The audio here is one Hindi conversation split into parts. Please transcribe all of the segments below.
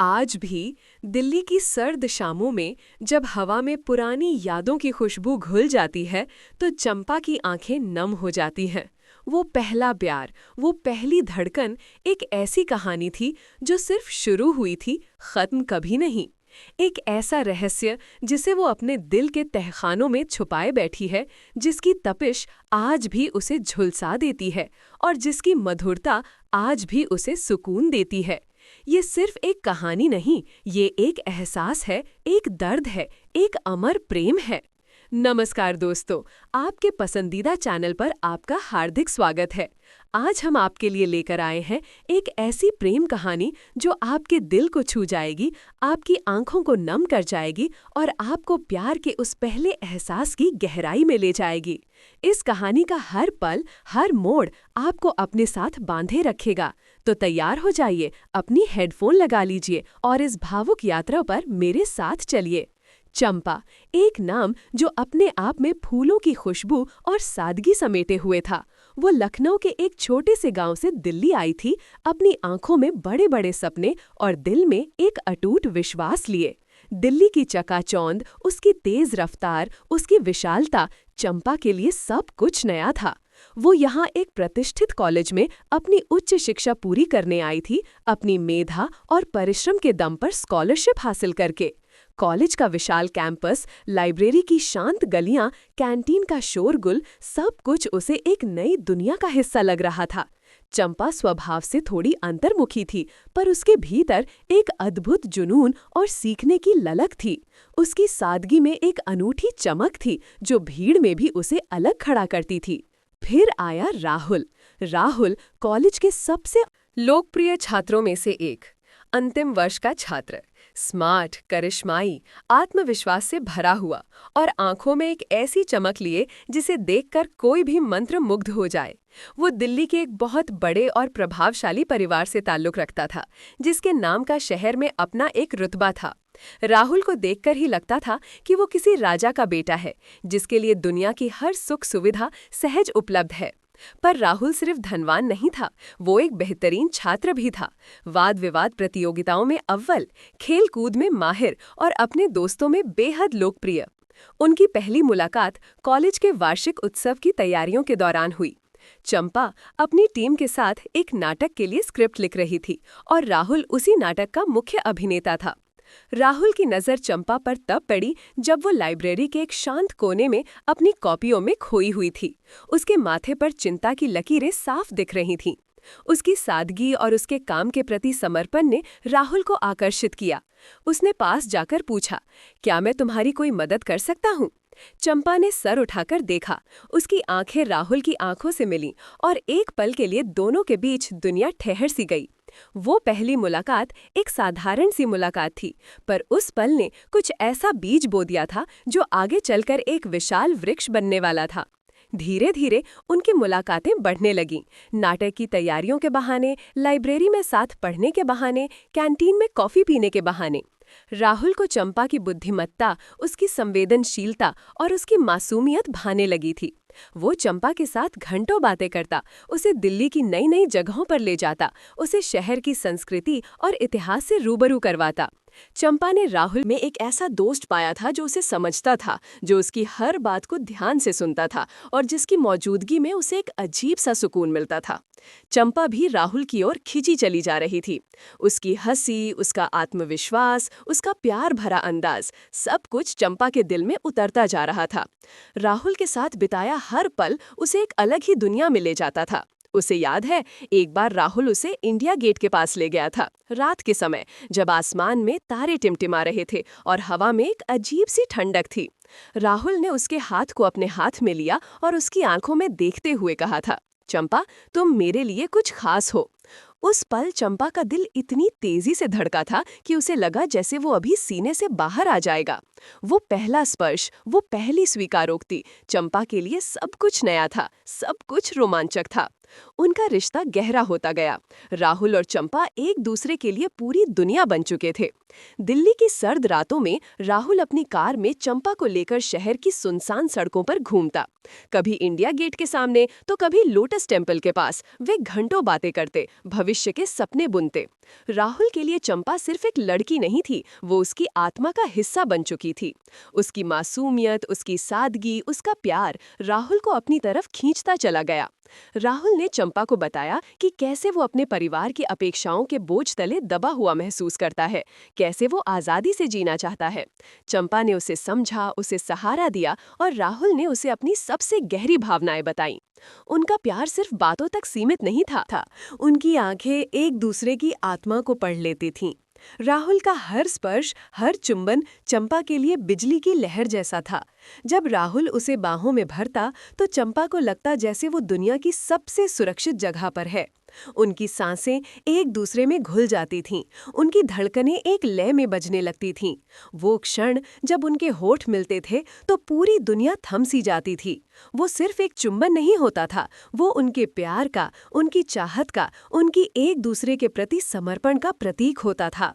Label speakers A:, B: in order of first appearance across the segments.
A: आज भी दिल्ली की सर्द शामों में जब हवा में पुरानी यादों की खुशबू घुल जाती है तो चंपा की आंखें नम हो जाती हैं। वो पहला प्यार, वो पहली धड़कन एक ऐसी कहानी थी जो सिर्फ शुरू हुई थी, खत्म कभी नहीं। एक ऐसा रहस्य जिसे वो अपने दिल के तहखानों में छुपाए बैठी है, जिसकी तपिश आज भी उसे झुलसा देती है और जिसकी मधुरता आज भी उसे सुकून देती है। ये सिर्फ एक कहानी नहीं, ये एक एहसास है, एक दर्द है, एक अमर प्रेम है। नमस्कार दोस्तों, आपके पसंदीदा चैनल पर आपका हार्दिक स्वागत है। आज हम आपके लिए लेकर आए हैं एक ऐसी प्रेम कहानी जो आपके दिल को छू जाएगी, आपकी आंखों को नम कर जाएगी और आपको प्यार के उस पहले एहसास की गहराई में ले जाएगी। इस कहानी का हर पल, हर मोड़ आपको अपने साथ बांधे रखेगा। तो तैयार हो जाइए, अपनी हेडफोन लगा लीजिए और इस भावुक यात्रा पर मेरे साथ चलिए। चंपा, एक नाम जो अपने आप में फूलों की खुशबू और सादगी समेटे हुए था। वो लखनऊ के एक छोटे से गांव से दिल्ली आई थी, अपनी आंखों में बड़े बड़े सपने और दिल में एक अटूट विश्वास लिए। दिल्ली की चकाचौंध, उसकी तेज रफ्तार, उसकी विशालता, चंपा के लिए सब कुछ नया था। वो यहाँ एक प्रतिष्ठित कॉलेज में अपनी उच्च शिक्षा पूरी करने आई थी, अपनी मेधा और परिश्रम के दम पर स्कॉलरशिप हासिल करके। कॉलेज का विशाल कैंपस, लाइब्रेरी की शांत गलियां, कैंटीन का शोरगुल, सब कुछ उसे एक नई दुनिया का हिस्सा लग रहा था। चंपा स्वभाव से थोड़ी अंतर्मुखी थी, पर उसके भीतर एक अद्भुत जुनून और सीखने की ललक थी। उसकी सादगी में एक अनूठी चमक थी जो भीड़ में भी उसे अलग खड़ा करती थी। फिर आया राहुल। राहुल कॉलेज के सबसे लोकप्रिय छात्रों में से एक, अंतिम वर्ष का छात्र, स्मार्ट, करिश्माई, आत्मविश्वास से भरा हुआ और आंखों में एक ऐसी चमक लिए जिसे देखकर कोई भी मंत्रमुग्ध हो जाए। वो दिल्ली के एक बहुत बड़े और प्रभावशाली परिवार से ताल्लुक रखता था, जिसके नाम का शहर में अपना एक रुतबा था। राहुल को देखकर ही लगता था कि वो किसी राजा का बेटा है, जिसके लिए दुनिया की हर सुख सुविधा सहज उपलब्ध है। पर राहुल सिर्फ धनवान नहीं था, वो एक बेहतरीन छात्र भी था। वाद विवाद प्रतियोगिताओं में अव्वल, खेल कूद में माहिर और अपने दोस्तों में बेहद लोकप्रिय। उनकी पहली मुलाकात कॉलेज के वार्षिक उत्सव की तैयारियों के दौरान हुई। चंपा अपनी टीम के साथ एक नाटक के लिए स्क्रिप्ट लिख रही थी और राहुल उसी नाटक का मुख्य अभिनेता था। राहुल की नज़र चंपा पर तब पड़ी जब वो लाइब्रेरी के एक शांत कोने में अपनी कॉपियों में खोई हुई थी। उसके माथे पर चिंता की लकीरें साफ दिख रही थीं। उसकी सादगी और उसके काम के प्रति समर्पण ने राहुल को आकर्षित किया। उसने पास जाकर पूछा, क्या मैं तुम्हारी कोई मदद कर सकता हूँ? चंपा ने सर उठाकर देखा। उसकी आंखें राहुल की आंखों से मिलीं और एक पल के लिए दोनों के बीच दुनिया ठहर सी गई। वो पहली मुलाकात एक साधारण सी मुलाकात थी, पर उस पल ने कुछ ऐसा बीज बो दिया था जो आगे चलकर एक विशाल वृक्ष बनने वाला था। धीरे धीरे उनकी मुलाकातें बढ़ने लगीं। नाटक की तैयारियों के बहाने, लाइब्रेरी में साथ पढ़ने के बहाने, कैंटीन में कॉफी पीने के बहाने। राहुल को चंपा की बुद्धिमत्ता, उसकी संवेदनशीलता और उसकी मासूमियत भाने लगी थी। वो चंपा के साथ घंटों बातें करता, उसे दिल्ली की नई नई जगहों पर ले जाता, उसे शहर की संस्कृति और इतिहास से रूबरू करवाता। चंपा ने राहुल में एक ऐसा दोस्त पाया था जो उसे समझता था, जो उसकी हर बात को ध्यान से सुनता था और जिसकी मौजूदगी में उसे एक अजीब सा सुकून मिलता था। चंपा भी राहुल की ओर खिंची चली जा रही थी। उसकी हंसी, उसका आत्मविश्वास, उसका प्यार भरा अंदाज, सब कुछ चंपा के दिल में उतरता जा रहा था। राहुल के साथ बिताया हर पल उसे एक अलग ही दुनिया में ले जाता था। उसे याद है, एक बार राहुल उसे इंडिया गेट के पास ले गया था, रात के समय, जब आसमान में तारे टिमटिमा रहे थे और हवा में एक अजीब सी ठंडक थी। राहुल ने उसके हाथ को अपने हाथ में लिया और उसकी आंखों में देखते हुए कहा था, चंपा, तुम मेरे लिए कुछ खास हो। उस पल चंपा का दिल इतनी तेजी से धड़का था कि उसे लगा जैसे वो अभी सीने से बाहर आ जाएगा। वो पहला स्पर्श, वो पहली स्वीकारोक्ति, चंपा के लिए सब कुछ नया था, सब कुछ रोमांचक था। उनका रिश्ता गहरा होता गया। राहुल और चंपा एक दूसरे के लिए पूरी दुनिया बन चुके थे। दिल्ली की सर्द रातों में राहुल अपनी कार में चंपा को लेकर शहर की सुनसान सड़कों पर घूमता। कभी इंडिया गेट के सामने तो कभी लोटस टेम्पल के पास वे घंटों बातें करते, भविष्य के सपने बुनते। राहुल के लिए चंपा सिर्फ एक लड़की नहीं थी, वो उसकी आत्मा का हिस्सा बन चुकी थी। उसकी मासूमियत, उसकी सादगी, उसका प्यार राहुल को अपनी तरफ खींचता चला गया। राहुल ने चंपा को बताया कि कैसे वो अपने परिवार की अपेक्षाओं के बोझ तले दबा हुआ महसूस करता है, कैसे वो आज़ादी से जीना चाहता है। चंपा ने उसे समझा, उसे सहारा दिया और राहुल ने उसे अपनी सबसे गहरी भावनाएं बताईं। उनका प्यार सिर्फ बातों तक सीमित नहीं था। उनकी आंखें एक दूसरे की आत्मा को पढ़ लेती थीं। राहुल का हर स्पर्श, हर चुंबन चंपा के लिए बिजली की लहर जैसा था। जब राहुल उसे बाहों में भरता तो चंपा को लगता जैसे वो दुनिया की सबसे सुरक्षित जगह पर है। उनकी सांसें एक दूसरे में घुल जाती थीं, उनकी धड़कनें एक लय में बजने लगती थीं। वो क्षण जब उनके होठ मिलते थे तो पूरी दुनिया थम सी जाती थी। वो सिर्फ एक चुंबन नहीं होता था, वो उनके प्यार का, उनकी चाहत का, उनकी एक दूसरे के प्रति समर्पण का प्रतीक होता था।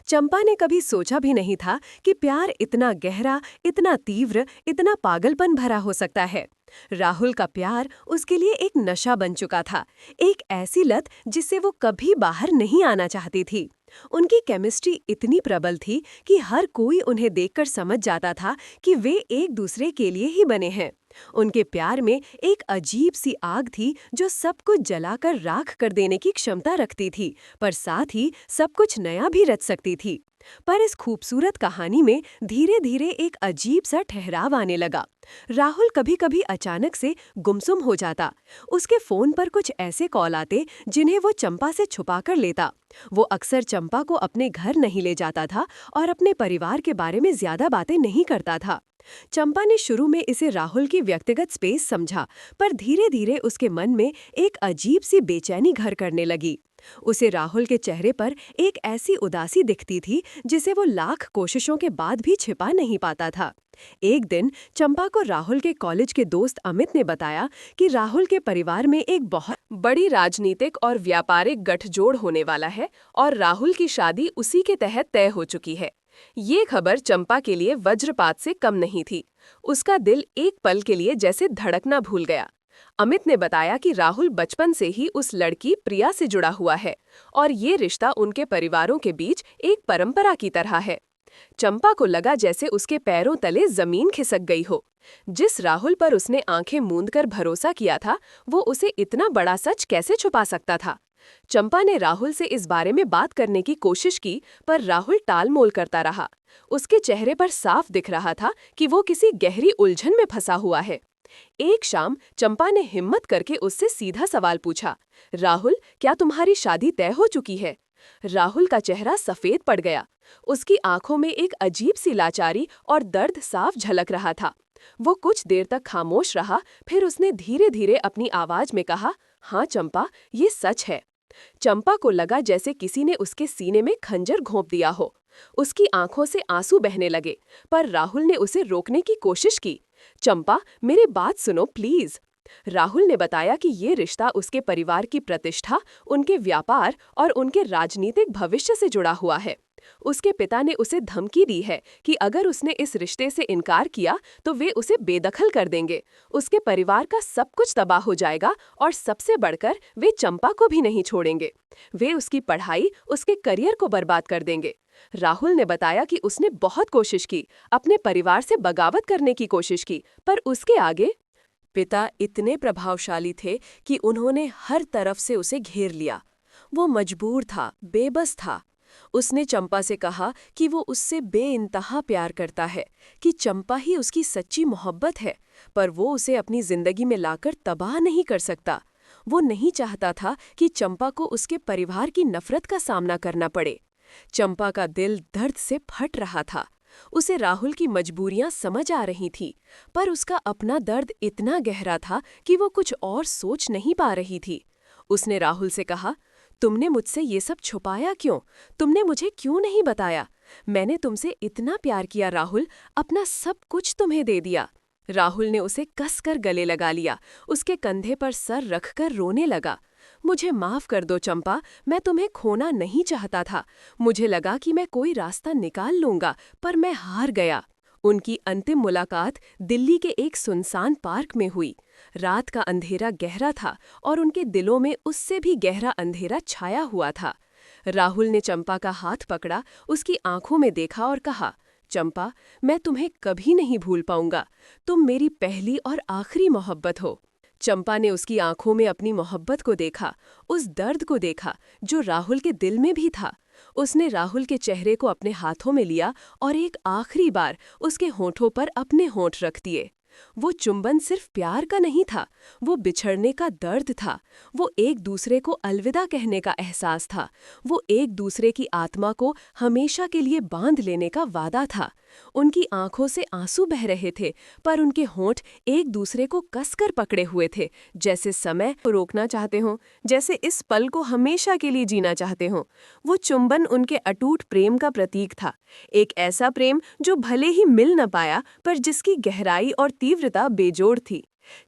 A: चंपा ने कभी सोचा भी नहीं था कि प्यार इतना गहरा, इतना तीव्र, इतना पागलपन भरा हो सकता है। राहुल का प्यार उसके लिए एक नशा बन चुका था, एक ऐसी लत जिससे वो कभी बाहर नहीं आना चाहती थी। उनकी केमिस्ट्री इतनी प्रबल थी कि हर कोई उन्हें देखकर समझ जाता था कि वे एक दूसरे के लिए ही बने हैं। उनके प्यार में एक अजीब सी आग थी जो सब कुछ जलाकर राख कर देने की क्षमता रखती थी, पर साथ ही सब कुछ नया भी रच सकती थी। पर इस खूबसूरत कहानी में धीरे धीरे एक अजीब सा ठहराव आने लगा। राहुल कभी कभी अचानक से गुमसुम हो जाता। उसके फोन पर कुछ ऐसे कॉल आते जिन्हें वो चंपा से छुपा कर लेता। वो अक्सर चंपा को अपने घर नहीं ले जाता था और अपने परिवार के बारे में ज्यादा बातें नहीं करता था। चंपा ने शुरू में इसे राहुल की व्यक्तिगत स्पेस समझा, पर धीरे धीरे उसके मन में एक अजीब सी बेचैनी घर करने लगी। उसे राहुल के चेहरे पर एक ऐसी उदासी दिखती थी जिसे वो लाख कोशिशों के बाद भी छिपा नहीं पाता था। एक दिन चंपा को राहुल के कॉलेज के दोस्त अमित ने बताया कि राहुल के परिवार में एक बहुत बड़ी राजनीतिक और व्यापारिक गठजोड़ होने वाला है और राहुल की शादी उसी के तहत तय हो चुकी है। ये खबर चंपा के लिए वज्रपात से कम नहीं थी। उसका दिल एक पल के लिए जैसे धड़कना भूल गया। अमित ने बताया कि राहुल बचपन से ही उस लड़की प्रिया से जुड़ा हुआ है और ये रिश्ता उनके परिवारों के बीच एक परंपरा की तरह है। चंपा को लगा जैसे उसके पैरों तले जमीन खिसक गई हो। जिस राहुल पर उसने आंखें मूंदकर भरोसा किया था, वो उसे इतना बड़ा सच कैसे छुपा सकता था। चंपा ने राहुल से इस बारे में बात करने की कोशिश की, पर राहुल टालमोल करता रहा। उसके चेहरे पर साफ दिख रहा था कि वो किसी गहरी उलझन में फंसा हुआ है। एक शाम चंपा ने हिम्मत करके उससे सीधा सवाल पूछा, राहुल, क्या तुम्हारी शादी तय हो चुकी है? राहुल का चेहरा सफेद पड़ गया। उसकी आंखों में एक अजीब सी लाचारी और दर्द साफ झलक रहा था। वो कुछ देर तक खामोश रहा, फिर उसने धीरे धीरे अपनी आवाज में कहा, हाँ चंपा, ये सच है। चंपा को लगा जैसे किसी ने उसके सीने में खंजर घोंप दिया हो। उसकी आंखों से आंसू बहने लगे, पर राहुल ने उसे रोकने की कोशिश की। चंपा, मेरी बात सुनो प्लीज। राहुल ने बताया कि ये रिश्ता उसके परिवार की प्रतिष्ठा, उनके व्यापार और उनके राजनीतिक भविष्य से जुड़ा हुआ है। उसके पिता ने उसे धमकी दी है कि अगर उसने इस रिश्ते से इनकार किया तो वे उसे बेदखल कर देंगे। उसके परिवार का सब कुछ तबाह हो जाएगा और सबसे बढ़कर वे चंपा को भी नहीं छोड़ेंगे। वे उसकी पढ़ाई, उसके करियर को बर्बाद कर देंगे। राहुल ने बताया कि उसने बहुत कोशिश की, अपने परिवार से बगावत करने की कोशिश की, पर उसके आगे पिता इतने प्रभावशाली थे कि उन्होंने हर तरफ से उसे घेर लिया। वो मजबूर था, बेबस था। उसने चंपा से कहा कि वो उससे बेइंतहा प्यार करता है, कि चंपा ही उसकी सच्ची मोहब्बत है, पर वो उसे अपनी जिंदगी में लाकर तबाह नहीं कर सकता। वो नहीं चाहता था कि चंपा को उसके परिवार की नफरत का सामना करना पड़े। चंपा का दिल दर्द से फट रहा था। उसे राहुल की मजबूरियां समझ आ रही थी, पर उसका अपना दर्द इतना गहरा था कि वो कुछ और सोच नहीं पा रही थी। उसने राहुल से कहा, तुमने मुझसे ये सब छुपाया क्यों? तुमने मुझे क्यों नहीं बताया? मैंने तुमसे इतना प्यार किया राहुल, अपना सब कुछ तुम्हें दे दिया। राहुल ने उसे कसकर गले लगा लिया, उसके कंधे पर सर रखकर रोने लगा। मुझे माफ कर दो चंपा, मैं तुम्हें खोना नहीं चाहता था। मुझे लगा कि मैं कोई रास्ता निकाल लूंगा, पर मैं हार गया। उनकी अंतिम मुलाकात दिल्ली के एक सुनसान पार्क में हुई। रात का अंधेरा गहरा था और उनके दिलों में उससे भी गहरा अंधेरा छाया हुआ था। राहुल ने चंपा का हाथ पकड़ा, उसकी आंखों में देखा और कहा, चंपा, मैं तुम्हें कभी नहीं भूल पाऊंगा। तुम मेरी पहली और आखिरी मोहब्बत हो। चंपा ने उसकी आंखों में अपनी मोहब्बत को देखा, उस दर्द को देखा जो राहुल के दिल में भी था। उसने राहुल के चेहरे को अपने हाथों में लिया और एक आखिरी बार उसके होठों पर अपने होंठ रख दिए। वो चुंबन सिर्फ प्यार का नहीं था, वो बिछड़ने का दर्द था। वो एक दूसरे को अलविदा कहने का एहसास था। वो एक दूसरे की आत्मा को हमेशा के लिए बांध लेने का वादा था। उनकी आंखों से आंसू बह रहे थे, पर उनके होंठ एक दूसरे को कसकर पकड़े हुए थे, जैसे समय को रोकना चाहते हों, जैसे इस पल को हमेशा के लिए जीना चाहते हों। वो चुंबन उनके अटूट प्रेम का प्रतीक था, एक ऐसा प्रेम जो भले ही मिल न पाया, पर जिसकी गहराई और तीव्रता बेजोड़ थी।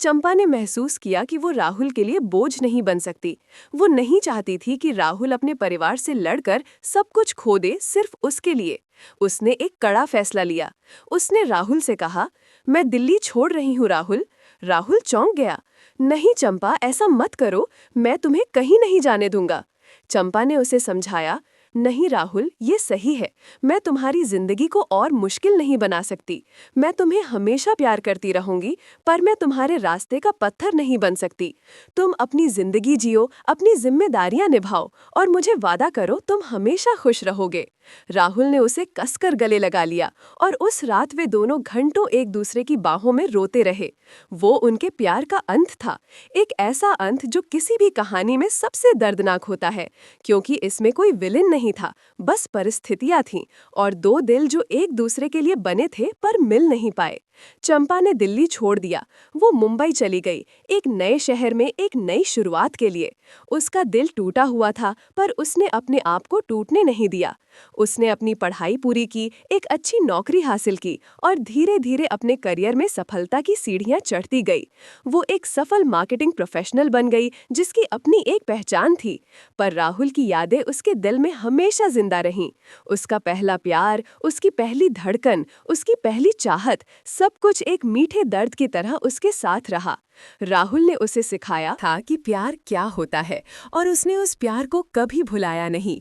A: चंपा ने महसूस किया कि वो राहुल के लिए बोझ नहीं बन सकती। वो नहीं चाहती थी कि राहुल अपने परिवार से लड़कर सब कुछ खो दे सिर्फ उसके लिए। उसने एक कड़ा फैसला लिया। उसने राहुल से कहा, मैं दिल्ली छोड़ रही हूँ राहुल। राहुल चौंक गया। नहीं चंपा, ऐसा मत करो, मैं तुम्हें कहीं नहीं जाने दूंगा। चंपा ने उसे समझाया, नहीं राहुल, ये सही है। मैं तुम्हारी जिंदगी को और मुश्किल नहीं बना सकती। मैं तुम्हें हमेशा प्यार करती रहूंगी, पर मैं तुम्हारे रास्ते का पत्थर नहीं बन सकती। तुम अपनी जिंदगी जियो, अपनी जिम्मेदारियां निभाओ और मुझे वादा करो तुम हमेशा खुश रहोगे। राहुल ने उसे कसकर गले लगा लिया और उस रात वे दोनों घंटों एक दूसरे की बाहों में रोते रहे। वो उनके प्यार का अंत था, एक ऐसा अंत जो किसी भी कहानी में सबसे दर्दनाक होता है, क्योंकि इसमें कोई विलेन नहीं था, बस परिस्थितियां थीं और दो दिल जो एक दूसरे के लिए बने थे पर मिल नहीं पाए। चंपा ने दिल्ली छोड़ दिया। वो मुंबई चली गई, एक नए शहर में एक नई शुरुआत के लिए। उसका दिल टूटा हुआ था, पर उसने अपने आप को टूटने नहीं दिया। उसने अपनी पढ़ाई पूरी की, एक अच्छी नौकरी हासिल की और धीरे धीरे अपने करियर में सफलता की सीढ़ियां चढ़ती गई। वो एक सफल मार्केटिंग प्रोफेशनल बन गई, जिसकी अपनी एक पहचान थी। पर राहुल की यादें उसके दिल में हमेशा जिंदा रहीं। उसका पहला प्यार, उसकी पहली धड़कन, उसकी पहली चाहत, सब कुछ एक मीठे दर्द की तरह उसके साथ रहा। राहुल ने उसे सिखाया था कि प्यार क्या होता है और उसने उस प्यार को कभी भुलाया नहीं।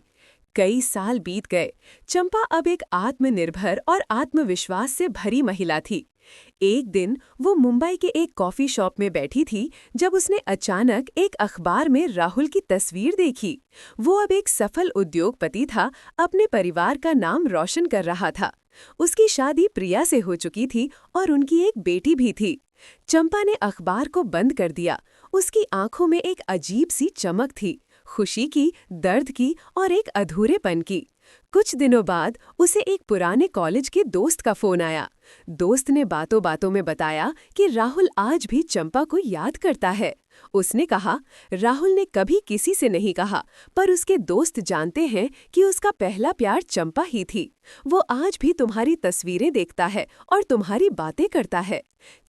A: कई साल बीत गए। चंपा अब एक आत्मनिर्भर और आत्मविश्वास से भरी महिला थी। एक दिन वो मुंबई के एक कॉफी शॉप में बैठी थी जब उसने अचानक एक अखबार में राहुल की तस्वीर देखी। वो अब एक सफल उद्योगपति था, अपने परिवार का नाम रोशन कर रहा था। उसकी शादी प्रिया से हो चुकी थी और उनकी एक बेटी भी थी। चंपा ने अखबार को बंद कर दिया। उसकी आंखों में एक अजीब सी चमक थी, खुशी की, दर्द की और एक अधूरेपन की। कुछ दिनों बाद उसे एक पुराने कॉलेज के दोस्त का फोन आया। दोस्त ने बातों बातों में बताया कि राहुल आज भी चंपा को याद करता है। उसने कहा, राहुल ने कभी किसी से नहीं कहा, पर उसके दोस्त जानते हैं कि उसका पहला प्यार चंपा ही थी। वो आज भी तुम्हारी तस्वीरें देखता है और तुम्हारी बातें करता है।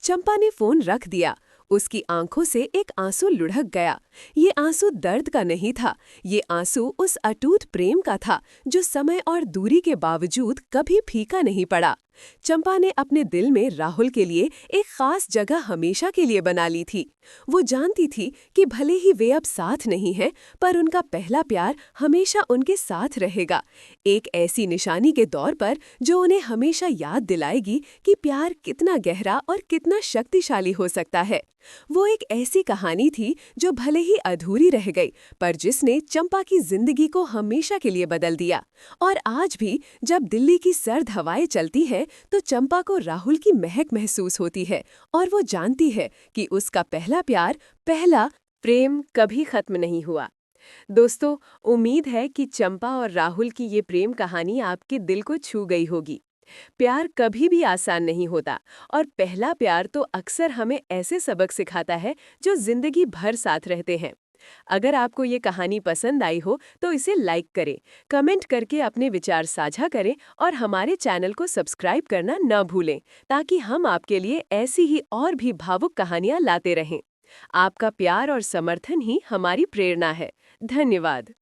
A: चंपा ने फोन रख दिया। उसकी आंखों से एक आंसू लुढ़क गया। ये आंसू दर्द का नहीं था, ये आंसू उस अटूट प्रेम का था जो समय और दूरी के बावजूद कभी फीका नहीं पड़ा। चंपा ने अपने दिल में राहुल के लिए एक खास जगह हमेशा के लिए बना ली थी। वो जानती थी कि भले ही वे अब साथ नहीं हैं, पर उनका पहला प्यार हमेशा उनके साथ रहेगा, एक ऐसी निशानी के तौर पर जो उन्हें हमेशा याद दिलाएगी कि प्यार कितना गहरा और कितना शक्तिशाली हो सकता है। वो एक ऐसी कहानी थी जो भले ही अधूरी रह गई, पर जिसने चंपा की जिंदगी को हमेशा के लिए बदल दिया। और आज भी जब दिल्ली की सर्द हवाएं चलती हैं, तो चंपा को राहुल की महक महसूस होती है और वो जानती है कि उसका पहला प्यार, पहला प्रेम कभी खत्म नहीं हुआ। दोस्तों, उम्मीद है कि चंपा और राहुल की ये प्रेम कहानी आपके दिल को छू गई होगी। प्यार कभी भी आसान नहीं होता और पहला प्यार तो अक्सर हमें ऐसे सबक सिखाता है जो जिंदगी भर साथ रहते हैं। अगर आपको ये कहानी पसंद आई हो तो इसे लाइक करें, कमेंट करके अपने विचार साझा करें और हमारे चैनल को सब्सक्राइब करना न भूलें, ताकि हम आपके लिए ऐसी ही और भी भावुक कहानियाँ लाते रहें। आपका प्यार और समर्थन ही हमारी प्रेरणा है। धन्यवाद।